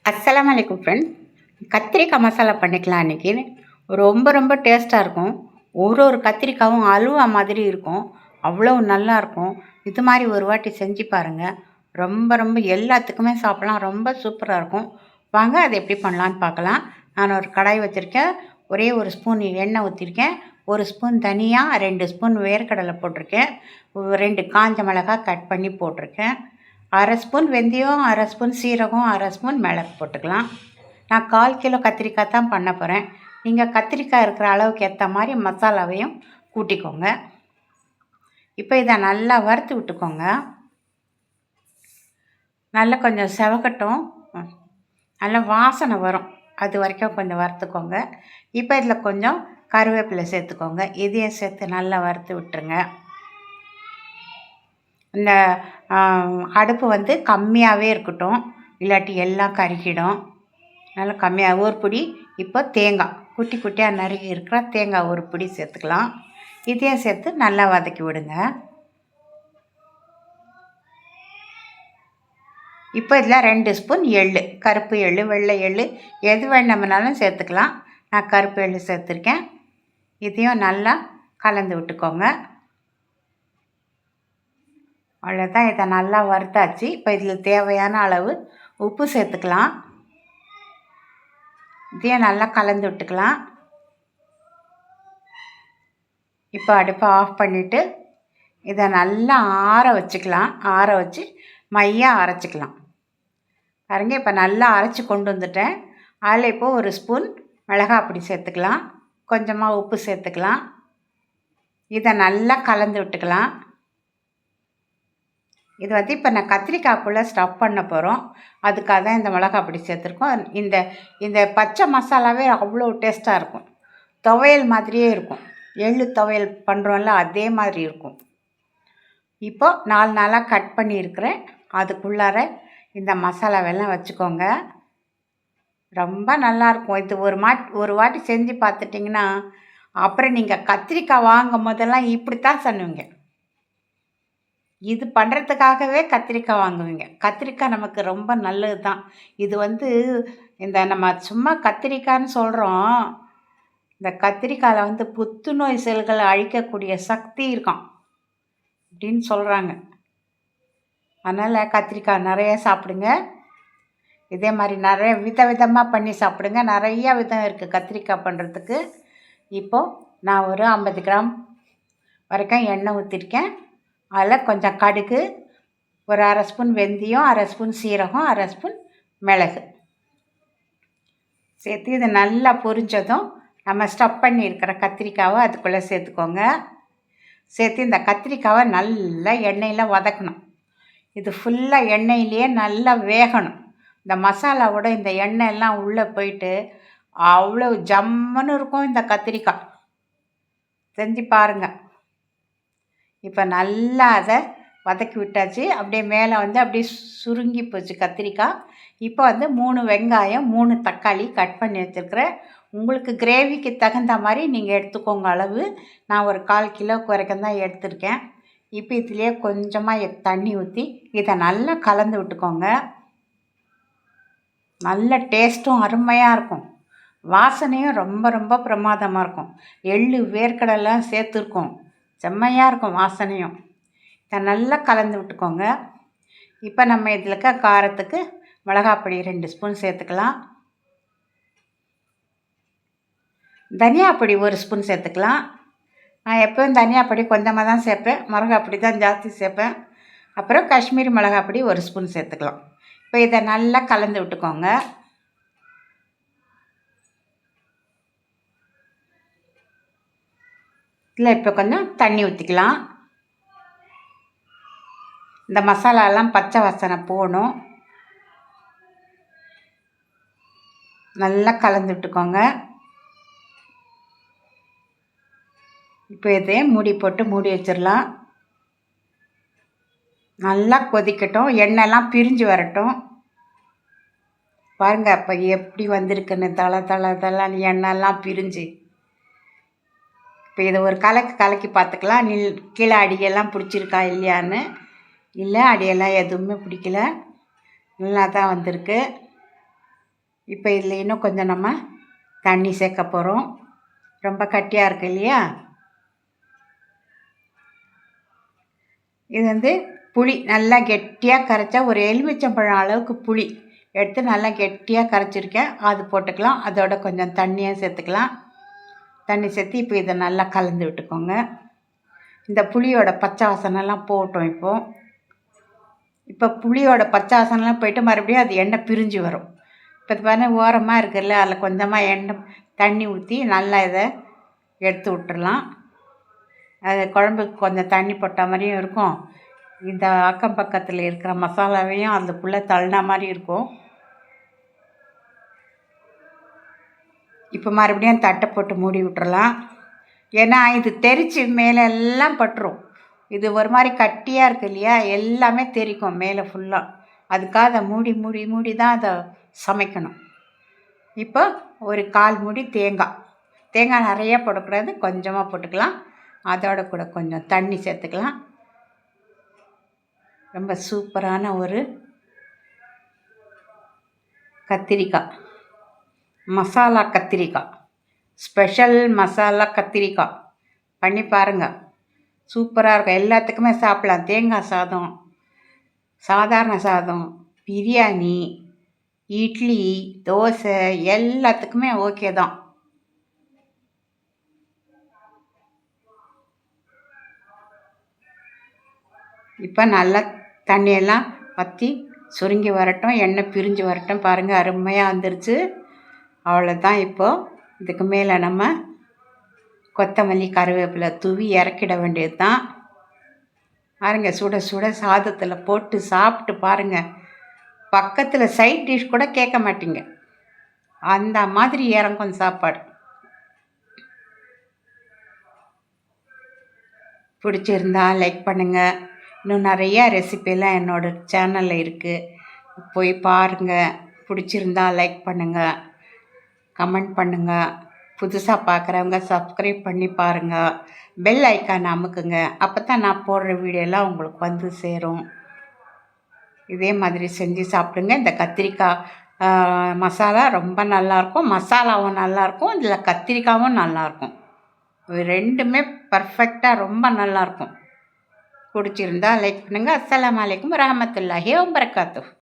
அஸ்ஸலாமு அலைக்கும் ஃப்ரெண்ட். கத்திரிக்காய் மசாலா பண்ணிக்கலாம் அன்றைக்கி. ரொம்ப ரொம்ப டேஸ்ட்டாக இருக்கும். ஒரு ஒரு கத்திரிக்காயும் அல்வா மாதிரி இருக்கும். அவ்வளோ நல்லாயிருக்கும். இது மாதிரி ஒரு வாட்டி செஞ்சு பாருங்கள். ரொம்ப ரொம்ப எல்லாத்துக்குமே சாப்பிட்லாம். ரொம்ப சூப்பராக இருக்கும். வாங்க அதை எப்படி பண்ணலான்னு பார்க்கலாம். நான் ஒரு கடாய் வச்சுருக்கேன். ஒரே ஒரு ஸ்பூன் எண்ணெய் ஊற்றிருக்கேன். ஒரு ஸ்பூன் தனியா, 2 ஸ்பூன் வேர்க்கடலை போட்டிருக்கேன். 2 காஞ்ச மிளகாய் கட் பண்ணி போட்டிருக்கேன். அரை ஸ்பூன் வெந்தயம், அரை ஸ்பூன் சீரகம், அரை ஸ்பூன் மிளகு போட்டுக்கலாம். நான் 1/4 கிலோ கத்திரிக்காய் தான் பண்ண போகிறேன். நீங்கள் கத்திரிக்காய் இருக்கிற அளவுக்கு ஏற்ற மாதிரி மசாலாவையும் கூட்டிக்கோங்க. இப்போ இதை நல்லா வறுத்து விட்டுக்கோங்க. நல்லா கொஞ்சம் செவக்கட்டும். நல்லா வாசனை வரும். அது வரைக்கும் கொஞ்சம் வறுத்துக்கோங்க. இப்போ இதில் கொஞ்சம் கருவேப்பிலை சேர்த்துக்கோங்க. இதையும் சேர்த்து நல்லா வறுத்து விட்டுருங்க. இந்த அடுப்பு வந்து கம்மியாகவே இருக்கட்டும், இல்லாட்டி எல்லாம் கருகிடும். நல்லா கம்மியாக ஒரு பிடி. இப்போ தேங்காய் குட்டி குட்டியாக நறுக்கி இருக்கிற தேங்காய் ஒரு பிடி சேர்த்துக்கலாம். இதையும் சேர்த்து நல்லா வதக்கி விடுங்க. இப்போ இதில் 2 ஸ்பூன் எள், கருப்பு எள், வெள்ளை எள் எது வேணும்னாலும் சேர்த்துக்கலாம். நான் கருப்பு எள் சேர்த்துருக்கேன். இதையும் நல்லா கலந்து விட்டுக்கோங்க. அவ்வளோதான். இதை நல்லா வறுத்தாச்சு. இப்போ இதில் தேவையான அளவு உப்பு சேர்த்துக்கலாம். இதையும் நல்லா கலந்து விட்டுக்கலாம். இப்போ அடுப்பை ஆஃப் பண்ணிவிட்டு இதை நல்லா ஆற வச்சுக்கலாம். ஆற வச்சு மையாக அரைச்சிக்கலாம். பாருங்க, இப்போ நல்லா அரைச்சி கொண்டு வந்துட்டேன். அதில் இப்போது ஒரு ஸ்பூன் மிளகாய் பொடி சேர்த்துக்கலாம். கொஞ்சமாக உப்பு சேர்த்துக்கலாம். இதை நல்லா கலந்து விட்டுக்கலாம். இது வந்து இப்போ நான் கத்திரிக்காய்க்குள்ளே ஸ்டஃப் பண்ண போகிறோம். அதுக்காக தான் இந்த மிளகாய் பொடி சேர்த்துருக்கோம். இந்த பச்சை மசாலாவே அவ்வளோ டேஸ்ட்டாக இருக்கும். துவையல் மாதிரியே இருக்கும். எள்ளு துவையல் பண்ணுறோம்ல, அதே மாதிரி இருக்கும். இப்போ 4 நாளாக கட் பண்ணியிருக்கிறேன். அதுக்குள்ளார இந்த மசாலாவெல்லாம் வச்சுக்கோங்க. ரொம்ப நல்லாயிருக்கும். இது ஒரு வாட்டி செஞ்சு பார்த்துட்டிங்கன்னா அப்புறம் நீங்கள் கத்திரிக்காய் வாங்கும் போதெல்லாம் இப்படித்தான் பண்ணுவீங்க. இது பண்ணுறதுக்காகவே கத்திரிக்காய் வாங்குவீங்க. கத்திரிக்காய் நமக்கு ரொம்ப நல்லது தான். இது வந்து இந்த நம்ம சும்மா கத்திரிக்காய்ன்னு சொல்கிறோம். இந்த கத்திரிக்காயில் வந்து புத்துநோய் செல்களை அழிக்கக்கூடிய சக்தி இருக்கான் அப்படின்னு சொல்கிறாங்க. அதனால் கத்திரிக்காய் நிறைய சாப்பிடுங்க. இதே மாதிரி நிறைய விதவிதமாக பண்ணி சாப்பிடுங்க. நிறையா விதம் இருக்குது கத்திரிக்காய் பண்ணுறதுக்கு. இப்போது நான் ஒரு 50 கிராம் வரைக்கும் எண்ணெய் ஊற்றிருக்கேன். அதில் கொஞ்சம் கடுகு, ஒரு அரை ஸ்பூன் வெந்தயம், அரை ஸ்பூன் சீரகம், அரை ஸ்பூன் மிளகு சேர்த்து இது நல்லா பொரிஞ்சதும் நம்ம ஸ்டஃப் பண்ணி இருக்கிற கத்திரிக்காவை அதுக்குள்ளே சேர்த்துக்கோங்க. சேர்த்து இந்த கத்திரிக்காவை நல்லா எண்ணெயில் வதக்கணும். இது ஃபுல்லாக எண்ணெயிலேயே நல்லா வேகணும். இந்த மசாலாவோட இந்த எண்ணெய் எல்லாம் உள்ளே போயிட்டு அவ்வளோ ஜம்முன்னு இருக்கும் இந்த கத்திரிக்காய். செஞ்சு பாருங்கள். இப்போ நல்லா அதை வதக்கி விட்டாச்சு. அப்படியே மேலே வந்து அப்படியே சுருங்கி போச்சு கத்திரிக்காய். இப்போ வந்து 3 வெங்காயம், 3 தக்காளி கட் பண்ணி வச்சுருக்கிறேன். உங்களுக்கு கிரேவிக்கு தகுந்த மாதிரி நீங்கள் எடுத்துக்கோங்க அளவு. நான் ஒரு 1/4 கிலோவுக்கு வரைக்கும் தான் எடுத்திருக்கேன். இப்போ இதுலேயே கொஞ்சமாக தண்ணி ஊற்றி இதை நல்லா கலந்து விட்டுக்கோங்க. நல்ல டேஸ்ட்டும் அருமையாக இருக்கும். வாசனையும் ரொம்ப ரொம்ப பிரமாதமாக இருக்கும். எள்ளு வேர்க்கடலாம் சேர்த்துருக்கோம். செம்மையாக இருக்கும் வாசனையும். இதை நல்லா கலந்து விட்டுக்கோங்க. இப்போ நம்ம இதில் இருக்க காரத்துக்கு மிளகாப்பொடி 2 ஸ்பூன் சேர்த்துக்கலாம். தனியாப்பொடி 1 ஸ்பூன் சேர்த்துக்கலாம். நான் எப்போவும் தனியாப்பொடி கொஞ்சமாக தான் சேர்ப்பேன். மிளகாப்பொடி தான் ஜாஸ்தி சேர்ப்பேன். அப்புறம் காஷ்மீரி மிளகாப்பொடி 1 ஸ்பூன் சேர்த்துக்கலாம். இப்போ இதை நல்லா கலந்து விட்டுக்கோங்க. இதில் இப்போ கொஞ்சம் தண்ணி ஊற்றிக்கலாம். இந்த மசாலாலாம் பச்சை வாசனை போகணும். நல்லா கலந்து விட்டுக்கோங்க. இப்போ இதை மூடி போட்டு மூடி வச்சிடலாம். நல்லா கொதிக்கட்டும். எண்ணெய்லாம் பிரிஞ்சு வரட்டும். பாருங்கள் அப்போ எப்படி வந்திருக்குன்னு தலை எண்ணெய்லாம் பிரிஞ்சு. இப்போ இதை ஒரு கலக்கி பார்த்துக்கலாம். கீழே அடியெல்லாம் பிடிச்சிருக்கா இல்லையான்னு. இல்லை, அடியெல்லாம் எதுவுமே பிடிக்கல. நல்லா தான் வந்திருக்கு. இப்போ இதில் இன்னும் கொஞ்சம் நம்ம தண்ணி சேர்க்க போகிறோம். ரொம்ப கட்டியாக இருக்கு இல்லையா? இது புளி நல்லா கெட்டியாக கரைச்சா ஒரு எலுமிச்சம்பழம் அளவுக்கு புளி எடுத்து நல்லா கெட்டியாக கரைச்சிருக்கேன். அது போட்டுக்கலாம். அதோட கொஞ்சம் தண்ணியாக சேர்த்துக்கலாம். தண்ணி சேர்த்து இப்போ இதை நல்லா கலந்து விட்டுக்கோங்க. இந்த புளியோட பச்சை வாசனைலாம் போகட்டும். இப்போ புளியோட பச்சை வாசனைலாம் போயிட்டு மறுபடியும் அது எண்ணெய் பிரிஞ்சு வரும். இப்போ பாருங்கள் ஓரமாக இருக்குல்ல, அதில் கொஞ்சமாக எண்ணெய் தண்ணி ஊற்றி நல்லா இதை எடுத்து விட்டுறலாம். அது குழம்புக்கு கொஞ்சம் தண்ணி போட்ட மாதிரியும் இருக்கும். இந்த அக்கம் பக்கத்தில் இருக்கிற மசாலாவையும் அதுக்குள்ளே தள்ளின மாதிரி இருக்கும். இப்போ மறுபடியும் தட்டை போட்டு மூடி விட்டுறலாம். ஏன்னா இது தெரித்து மேலே எல்லாம் பட்டுரும். இது ஒரு மாதிரி கட்டியாக இருக்குது இல்லையா, எல்லாமே தெரிக்கும் மேலே ஃபுல்லாக. அதுக்காக அதை மூடி மூடி மூடி தான் அதை சமைக்கணும். இப்போ ஒரு 1/4 மூடி தேங்காய் நிறைய போடக்கூடாது, கொஞ்சமாக போட்டுக்கலாம். அதோட கூட கொஞ்சம் தண்ணி சேர்த்துக்கலாம். ரொம்ப சூப்பரான ஒரு கத்திரிக்காய், மசாலா கத்திரிக்காய், ஸ்பெஷல் மசாலா கத்திரிக்காய் பண்ணி பாருங்கள். சூப்பராக இருக்கும். எல்லாத்துக்குமே சாப்பிட்லாம். தேங்காய் சாதம், சாதாரண சாதம், பிரியாணி, இட்லி, தோசை எல்லாத்துக்குமே ஓகே தான். இப்போ நல்லா தண்ணியெல்லாம் வற்றி சுருங்கி வரட்டும், எண்ணெய் பிரிஞ்சு வரட்டும். பாருங்கள் அருமையாக வந்துருச்சு. அவ்வளோதான். இப்போது இதுக்கு மேலே நம்ம கொத்தமல்லி கருவேப்பிலை தூவி இறக்கிட வேண்டியது தான். பாருங்கள் சுட சுட சாதத்தில் போட்டு சாப்பிட்டு பாருங்கள். பக்கத்தில் சைட் டிஷ் கூட கேட்க மாட்டீங்க, அந்த மாதிரி இறங்கும் சாப்பாடு. பிடிச்சிருந்தா லைக் பண்ணுங்கள். இன்னும் நிறையா ரெசிபியெல்லாம் என்னோடய சேனலில் இருக்குது, போய் பாருங்கள். பிடிச்சிருந்தா லைக் பண்ணுங்கள், கமெண்ட் பண்ணுங்கள். புதுசாக பார்க்குறவங்க சப்ஸ்கிரைப் பண்ணி பாருங்கள். பெல் ஐக்கான் அமுக்குங்க. அப்போ தான் நான் போடுற வீடியோலாம் உங்களுக்கு வந்து சேரும். இதே மாதிரி செஞ்சு சாப்பிடுங்க. இந்த கத்திரிக்காய் மசாலா ரொம்ப நல்லாயிருக்கும். மசாலாவும் நல்லாயிருக்கும், இதில் கத்திரிக்காயும் நல்லாயிருக்கும். ரெண்டுமே பர்ஃபெக்டாக ரொம்ப நல்லாயிருக்கும். பிடிச்சிருந்தா லைக் பண்ணுங்கள். அஸ்ஸலாமு அலைக்கும் வரஹ்மத்துல்லாஹி வபரகாத்துஹ்.